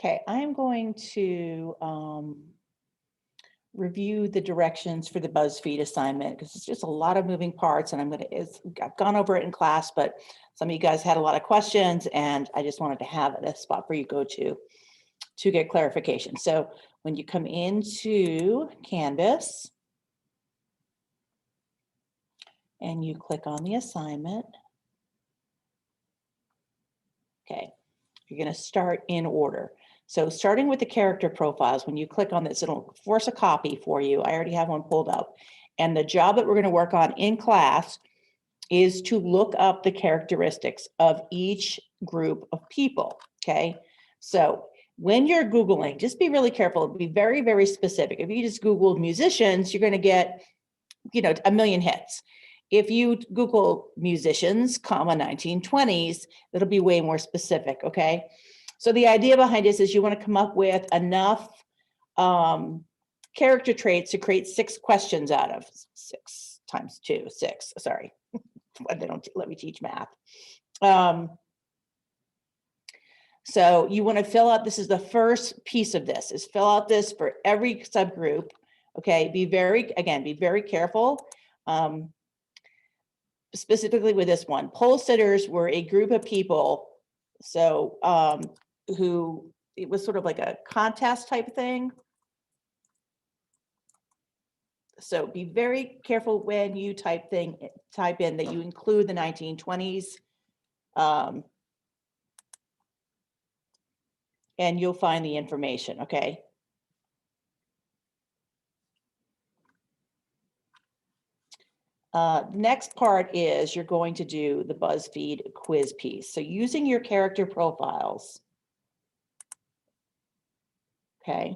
Okay, I'm going to review the directions for the BuzzFeed assignment because it's just a lot of moving parts, and I've gone over it in class, but some of you guys had a lot of questions, and I just wanted to have a spot for you to go to get clarification. So when you come into Canvas and you click on the assignment, okay, you're going to start in order. So starting with the character profiles, when you click on this, it'll force a copy for you. I already have one pulled up. And the job that we're going to work on in class is to look up the characteristics of each group of people, okay? So when you're Googling, just be really careful, be very, very specific. If you just Googled musicians, you're going to get, a million hits. If you Google musicians, 1920s, it'll be way more specific, okay? So the idea behind this is you want to come up with enough character traits to create 6 questions out of 6 times 2, 6, sorry. They don't let me teach math. So you want to fill out, this is the first piece of this, is fill out this for every subgroup, okay? Be very careful. Specifically with this one, pole sitters were a group of people, so who, it was sort of like a contest type thing. So be very careful when you type in that you include the 1920s. And you'll find the information, okay? Next part is you're going to do the BuzzFeed quiz piece. So using your character profiles, okay,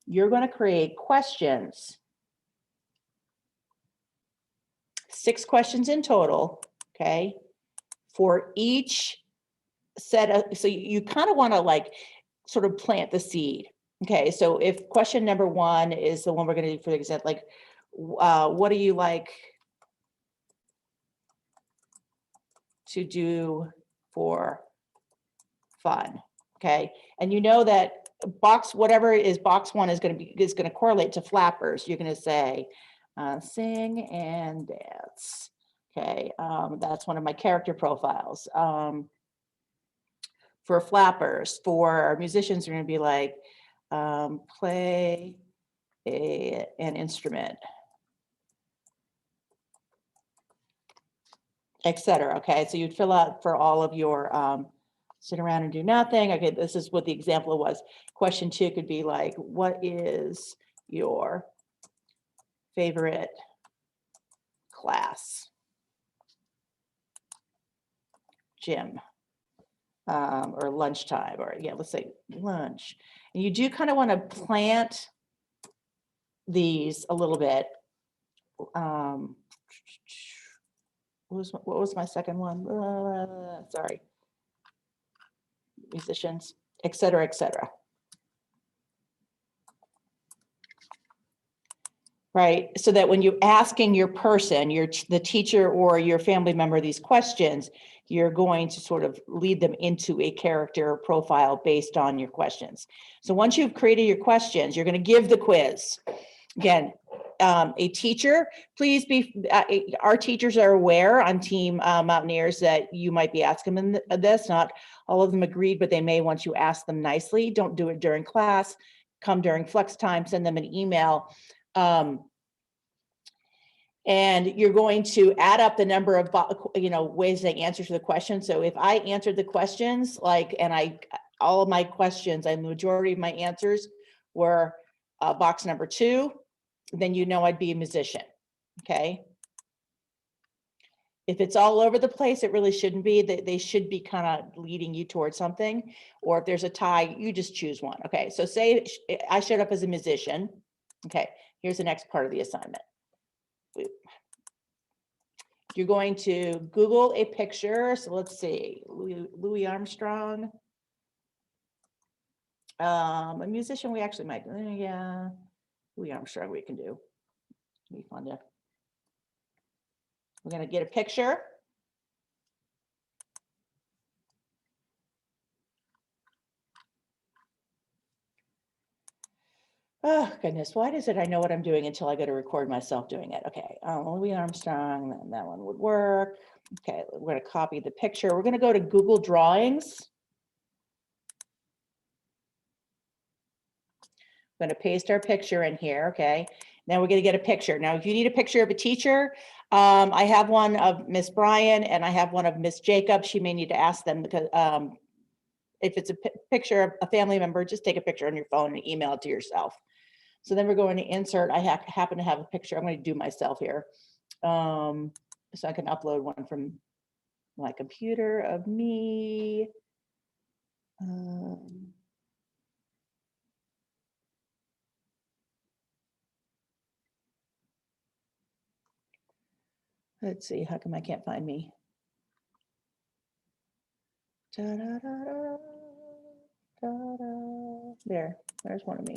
you're going to create questions, 6 questions in total, okay, for each set of, so you kind of want to like sort of plant the seed. Okay, so if question number 1 is the one we're going to do for example, like, what do you like to do for fun? Okay, and you know that whatever is box 1 is going to correlate to flappers. You're going to say sing and dance. Okay, that's one of my character profiles. For flappers, for musicians, are going to be like play an instrument, etc. Okay, so you'd fill out for all of your sit around and do nothing. Okay, this is what the example was. Question 2 could be like, what is your favorite class? Gym, or lunchtime, or yeah, let's say lunch. And you do kind of want to plant these a little bit. What was my second one? Sorry. Musicians, etc., etc. Right, so that when you're asking your person, the teacher or your family member these questions, you're going to sort of lead them into a character profile based on your questions. So once you've created your questions, you're going to give the quiz. Again, a teacher, please be, our teachers are aware on Team Mountaineers that you might be asking them this. Not all of them agreed, but they may want you to ask them nicely. Don't do it during class. Come during flex time, send them an email. And you're going to add up the number of ways they answer to the question. So if I answered the questions, all of my questions and the majority of my answers were box number 2, then I'd be a musician. Okay. If it's all over the place, it really shouldn't be. They should be kind of leading you towards something. Or if there's a tie, you just choose one. Okay, so say I showed up as a musician. Okay, here's the next part of the assignment. You're going to Google a picture. So let's see, Louis Armstrong. A musician we actually might, yeah, Louis Armstrong we can do. It'll be fun to. We're going to get a picture. Oh goodness, why does it? I know what I'm doing until I go to record myself doing it. Okay, Louis Armstrong, then that one would work. Okay, we're gonna copy the picture. We're gonna go to Google Drawings. I'm gonna paste our picture in here, okay? Now we're gonna get a picture. Now, if you need a picture of a teacher, I have one of Miss Bryan and I have one of Miss Jacob. She may need to ask them because if it's a picture of a family member, just take a picture on your phone and email it to yourself. So then we're going to insert, I happen to have a picture, I'm going to do myself here. So I can upload one from my computer of me. Let's see, how come I can't find me? There's one of me.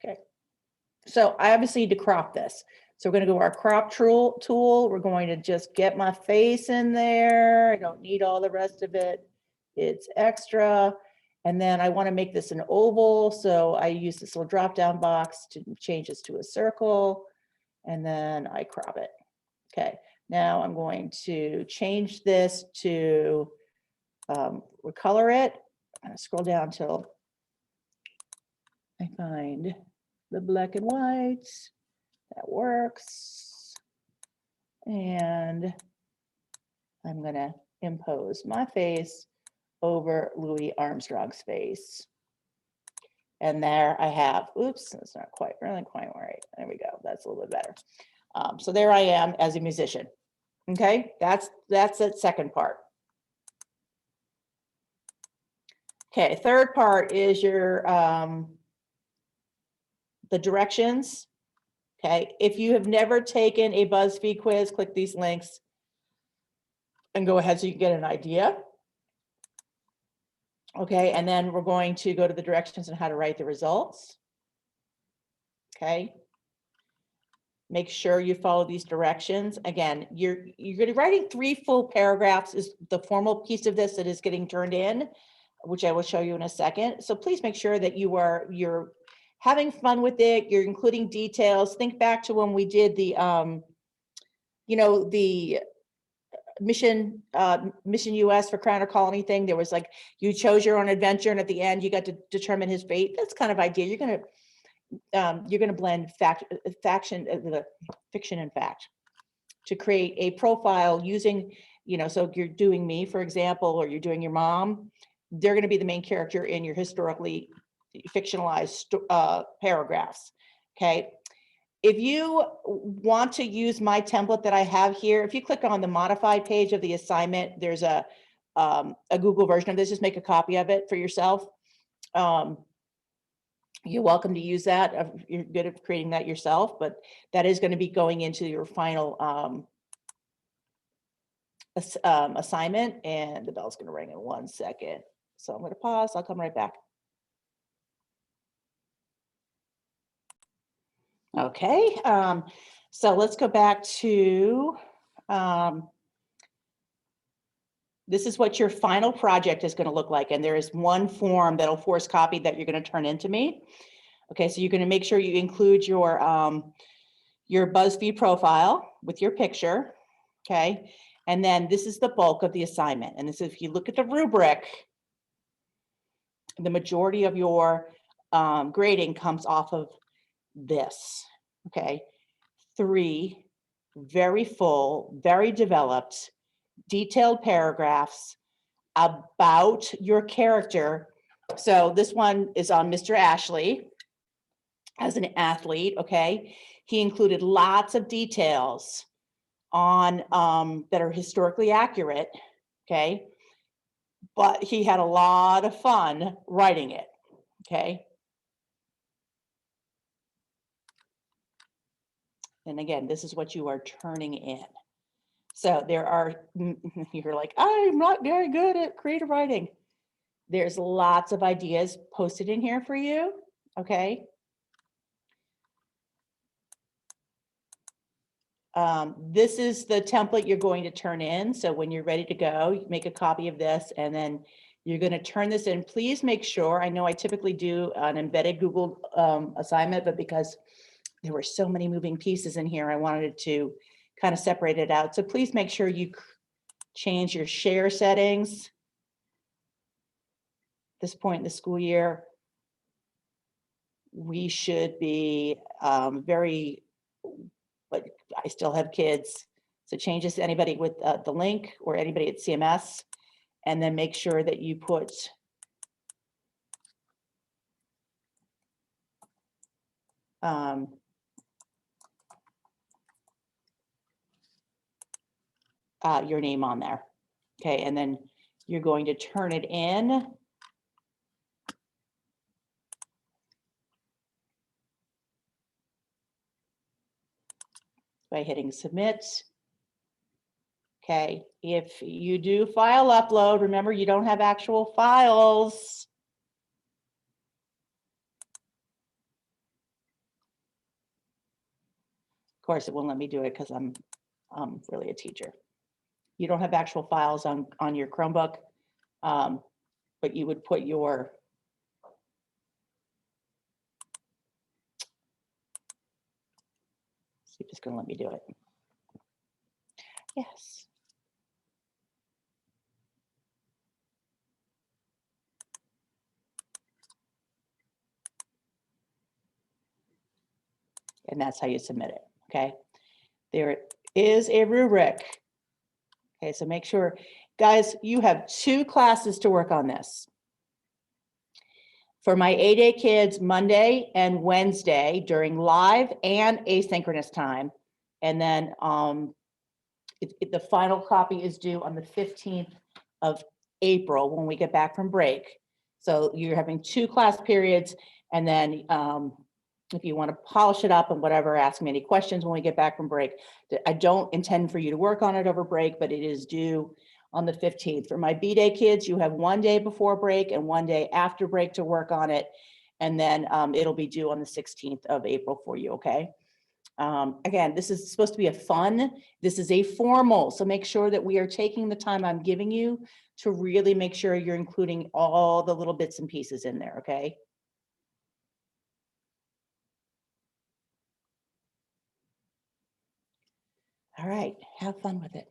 Okay, so I obviously need to crop this. So we're going to go to our crop tool. We're going to just get my face in there. I don't need all the rest of it. It's extra. And then I want to make this an oval. So I use this little drop down box to change this to a circle. And then I crop it. Okay, now I'm going to change this to recolor it. I'm going to scroll down till I find the black and white. That works. And I'm going to impose my face over Louis Armstrong's face. And there I have, oops, that's not quite, really quite right. There we go. That's a little bit better. So there I am as a musician. Okay, that's the second part. Okay, third part is your the directions. Okay, if you have never taken a BuzzFeed quiz, click these links and go ahead so you can get an idea. Okay, and then we're going to go to the directions on how to write the results. Okay. Make sure you follow these directions. Again, you're going to be writing 3 full paragraphs is the formal piece of this that is getting turned in, which I will show you in a second. So please make sure that you're having fun with it. You're including details. Think back to when we did the, the mission US for Crown or Colony thing. There was like, you chose your own adventure and at the end you got to determine his fate. That's kind of idea. You're going to blend fiction and fact to create a profile using, so if you're doing me, for example, or you're doing your mom, they're going to be the main character in your historically fictionalized paragraphs. Okay. If you want to use my template that I have here, if you click on the modified page of the assignment, there's a Google version of this. Just make a copy of it for yourself. You're welcome to use that. You're good at creating that yourself, but that is going to be going into your final assignment, and the bell's going to ring in 1 second. So I'm going to pause. I'll come right back. Okay, so let's go back to, this is what your final project is going to look like. And there is one form that'll force copy that you're going to turn into me. Okay, so you're going to make sure you include your BuzzFeed profile with your picture. Okay, and then this is the bulk of the assignment. And this, if you look at the rubric, the majority of your grading comes off of this. Okay, 3 very full, very developed, detailed paragraphs about your character. So this one is on Mr. Ashley as an athlete. Okay, he included lots of details on that are historically accurate. Okay, but he had a lot of fun writing it. Okay. And again, this is what you are turning in. So there are, you're like, I'm not very good at creative writing. There's lots of ideas posted in here for you. Okay. This is the template you're going to turn in. So when you're ready to go, you make a copy of this and then You're going to turn this in. Please make sure, I know I typically do an embedded Google assignment, but because there were so many moving pieces in here, I wanted to kind of separate it out. So please make sure you change your share settings. This point in the school year, we should be but I still have kids. So change this to anybody with the link or anybody at CMS, and then make sure that you put your name on there. Okay, and then you're going to turn it in. By hitting submit. Okay, if you do file upload, remember you don't have actual files. Of course, it won't let me do it because I'm really a teacher. You don't have actual files on your Chromebook, but you would put your see if it's going to let me do it. Yes. And that's how you submit it. Okay. There is a rubric. Okay, so make sure, guys, you have 2 classes to work on this. For my 8A kids, Monday and Wednesday during live and asynchronous time. And then the final copy is due on the 15th of April when we get back from break. So you're having 2 class periods, and then if you want to polish it up and whatever, ask me any questions when we get back from break. I don't intend for you to work on it over break, but it is due on the 15th. For my B-Day kids, you have 1 day before break and 1 day after break to work on it. And then it'll be due on the 16th of April for you, okay? Again, this is supposed to be a fun, this is a formal, so make sure that we are taking the time I'm giving you to really make sure you're including all the little bits and pieces in there, okay? All right, have fun with it.